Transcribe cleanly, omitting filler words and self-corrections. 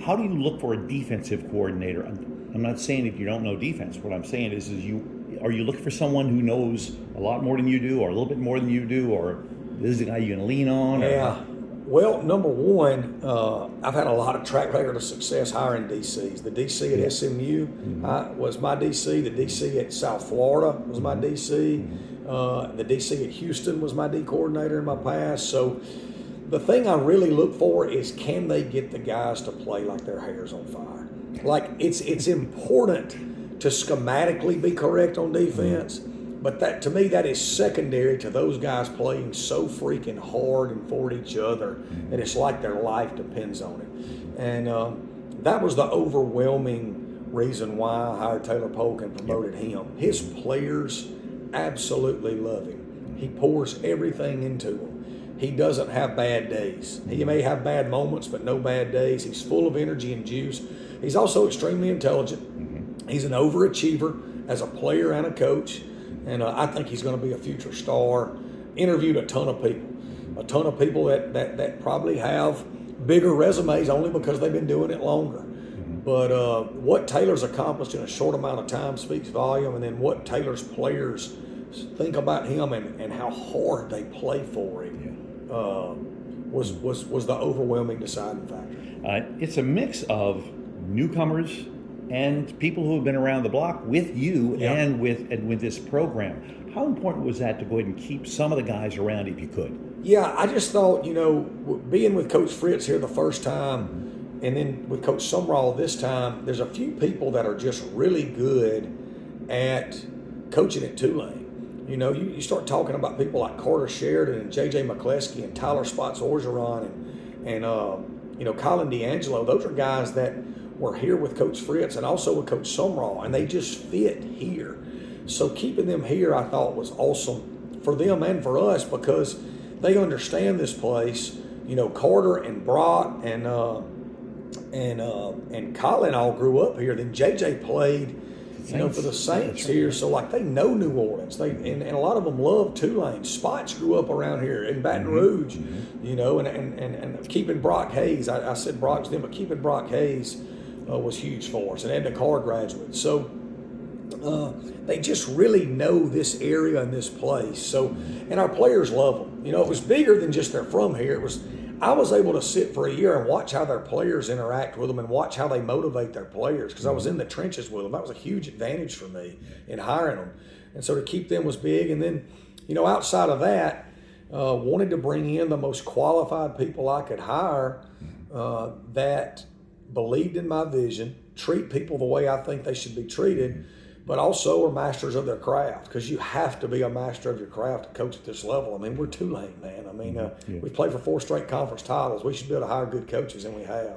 How do you look for a defensive coordinator? I'm not saying that you don't know defense. What I'm saying is are you looking for someone who knows a lot more than you do, or a little bit more than you do, or this is the guy you can lean on? Yeah. Well, number one, I've had a lot of track record of success hiring DCs. The DC at SMU was my DC. The DC at South Florida was my DC. The DC at Houston was my D coordinator in my past. So the thing I really look for is, can they get the guys to play like their hair's on fire? Like, it's important to schematically be correct on defense, but that, to me, that is secondary to those guys playing so freaking hard and for each other that it's like their life depends on it. And that was the overwhelming reason why I hired Taylor Polk and promoted him. His players absolutely love him. He pours everything into them. He doesn't have bad days. He may have bad moments, but no bad days. He's full of energy and juice. He's also extremely intelligent. He's an overachiever as a player and a coach, and I think he's going to be a future star. Interviewed a ton of people that probably have bigger resumes only because they've been doing it longer. But what Taylor's accomplished in a short amount of time speaks volume, and then what Taylor's players think about him and how hard they play for him was the overwhelming deciding factor. It's a mix of newcomers and people who have been around the block with you and with this program. How important was that to go ahead and keep some of the guys around if you could? Yeah, I just thought, being with Coach Fritz here the first time and then with Coach Sumrall this time, there's a few people that are just really good at coaching at Tulane. You start talking about people like Carter Sheridan and J.J. McCleskey and Tyler Spots Orgeron and Colin D'Angelo. Those are guys that were here with Coach Fritz and also with Coach Sumrall, and they just fit here. So keeping them here, I thought, was awesome for them and for us because they understand this place. Carter and Brock and Colin all grew up here. Then J.J. played for the Saints here, so they know New Orleans. And a lot of them love Tulane. Spots grew up around here in Baton Rouge, and keeping Brock Hayes. I said Brock's them, but keeping Brock Hayes was huge for us, and Edna Carr graduate. So they just really know this area and this place. So, and our players love them. It was bigger than just they're from here. I was able to sit for a year and watch how their players interact with them and watch how they motivate their players because I was in the trenches with them. That was a huge advantage for me in hiring them. And so to keep them was big. And then, outside of that, wanted to bring in the most qualified people I could hire that believed in my vision, treat people the way I think they should be treated, but also are masters of their craft, because you have to be a master of your craft to coach at this level. We're Tulane, man. We've played for 4 straight conference titles. We should be able to hire good coaches, and we have.